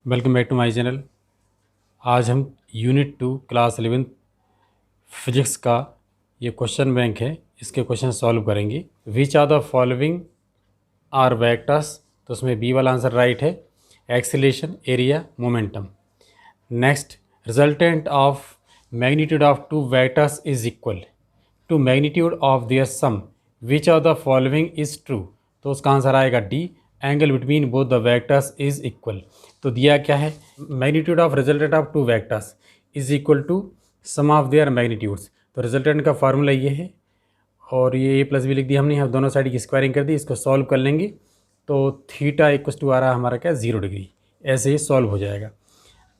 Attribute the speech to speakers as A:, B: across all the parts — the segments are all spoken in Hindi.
A: Welcome back to my channel. आज हम यूनिट 2 क्लास 11 फिजिक्स का ये क्वेश्चन बैंक है, इसके क्वेश्चन सॉल्व करेंगे। Which are the following are vectors, तो उसमें बी वाला आंसर राइट है। Acceleration, area, momentum. Next, resultant of magnitude of two vectors is equal to magnitude of their sum, which of the following is true, तो उसका आंसर आएगा D. Angle between both the vectors is equal. तो दिया क्या है, magnitude of resultant of two vectors is equal to sum of their magnitudes. तो रिजल्टेंट का फार्मूला ये है, और ये प्लस भी लिख दिया हमने, यहाँ दोनों साइड की स्क्वायरिंग कर दी। इसको सॉल्व कर लेंगे तो थीटा इक्वस टू आ रहा है हमारा क्या, 0 डिग्री। ऐसे ही सॉल्व हो जाएगा।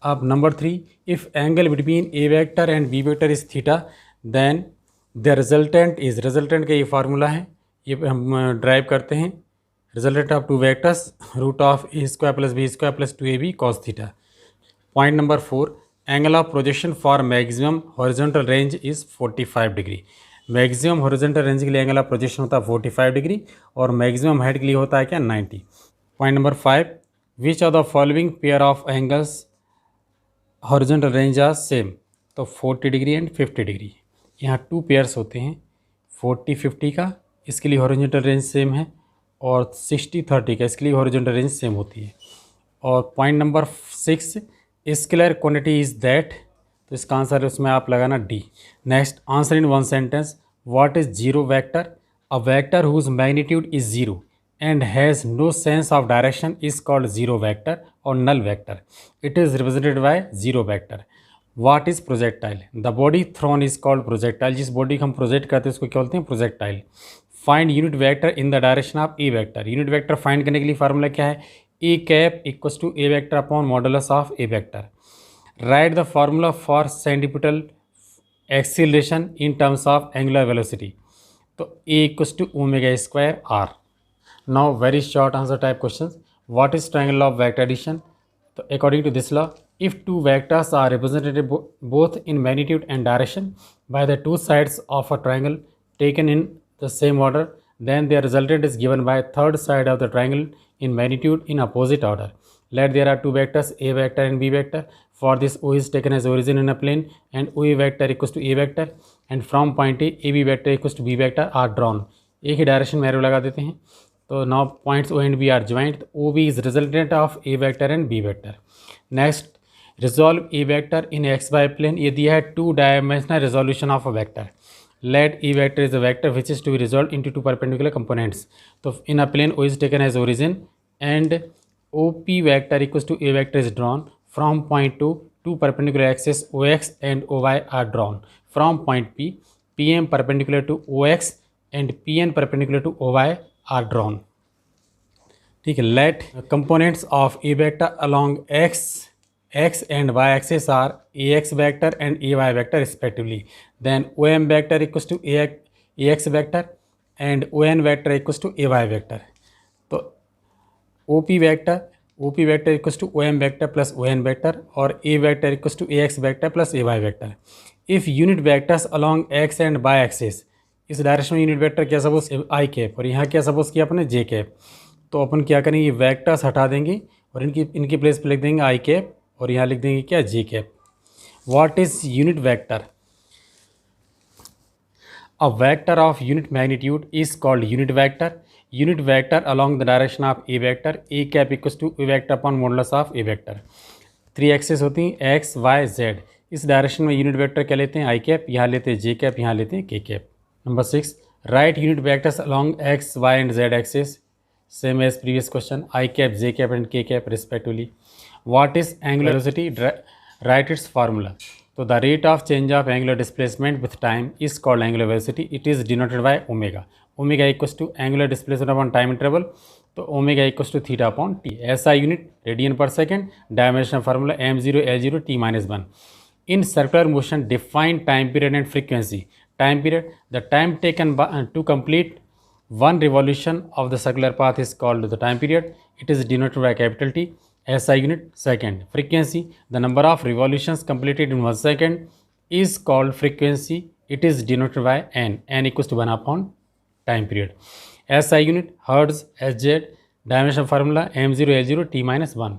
A: अब number 3, if angle between A vector and B vector is theta then the resultant is, resultant का ये फार्मूला है, ये हम ड्राइव करते हैं। Resultant of two vectors root of A square plus B square plus 2ab cos theta. Point number 4, angle of projection for maximum horizontal range is 45 degree. Maximum horizontal range के लिए एंगल ऑफ प्रोजेक्शन होता है 45 डिग्री, और मैक्सिमम हाइट के लिए होता है क्या, 90। Point number 5, which are the following pair of angles horizontal range are same, तो 40 डिग्री एंड 50 डिग्री। यहाँ 2 पेयर्स होते हैं 40-50 का, इसके लिए हॉरिजॉन्टल रेंज सेम है, और 60-30 का, इसके लिए हॉरिजॉन्टल रेंज सेम होती है। और point number 6, scalar quantity is that, तो इसका आंसर है उसमें आप लगाना D. Next, answer in one sentence, what is zero vector, a vector whose magnitude is zero and has no sense of direction is called zero vector or null vector. It is represented by zero vector. What is projectile? The body thrown is called projectile. जिस बॉडी को हम प्रोजेक्ट करते हैं उसको क्या बोलते हैं, projectile. Find unit vector in the direction of A vector. Unit vector find करने के लिए फार्मूला क्या है, A cap equals to A vector upon modulus of A vector. Right the formula for centripetal acceleration in terms of angular velocity, तो a equals to omega square r. Now very short answer type questions. What is triangle of vector addition? So according to this law, if two vectors are represented both in magnitude and direction by the two sides of a triangle taken in the same order, then their resultant is given by third side of the triangle in magnitude in opposite order. Let there are two vectors, a vector and b vector. For this, O is taken as origin in a plane and OA vector equals to a vector, and from point A, AB vector equals to b vector are drawn. एक ही डायरेक्शन में एरो लगा देते हैं। तो now points O and B are joint, O B is resultant of A vector and B vector. Next, resolve A vector in X Y plane. ये दिया है 2 dimensional resolution of a vector. Let A vector is a vector which is to be resolve into 2 perpendicular components. तो in a plane O is taken as origin and O P vector equals to A vector is drawn from point two 2 perpendicular axes OX and OY are drawn from point P. PM perpendicular to OX and PN perpendicular to OY are drawn. ठीक है। Let components of A vector along x and y axis are ax vector and ay vector respectively. Then OM vector equals to ax vector and ON vector equals to ay vector. तो OP vector equals to OM vector plus ON vector, और A vector equals to AX vector plus AY vector. If unit vectors along x and y axis, इस डायरेक्शन में यूनिट वेक्टर क्या सपोज आई कैप, और यहाँ क्या सपोज किया अपने जे कैप। तो अपन क्या करेंगे, वेक्टर्स हटा देंगे और इनकी प्लेस पे लिख देंगे आई कैप, और यहाँ लिख देंगे क्या, J cap. What is unit vector? A vector of unit magnitude is called unit vector. Unit vector along the direction of A vector, A cap equals to A vector upon modulus of A vector. 3 axes होती हैं एक्स वाई जेड। इस डायरेक्शन में यूनिट वेक्टर क्या लेते हैं, आई कैप, यहाँ लेते हैं जे कैप, यहाँ लेते हैं K cap. Number 6, write unit vectors along X Y and Z axes, same as previous question, I cap, J cap and K cap respectively. What is angular velocity? Write its formula. तो the rate of change of angular displacement with time is called angular velocity. It is denoted by omega. Omega equals to angular displacement upon time interval, तो omega equals to theta upon T. ऐसा unit radian per second, dimensional formula m0 L0 t-1। In circular motion define time period and frequency. Time period, the time taken to complete one revolution of the circular path is called the time period. It is denoted by capital T. SI unit second. Frequency, the number of revolutions completed in 1 second is called frequency. It is denoted by n. N equals to 1 upon time period. SI unit, hertz, SZ, dimension formula m0 L0 t-1.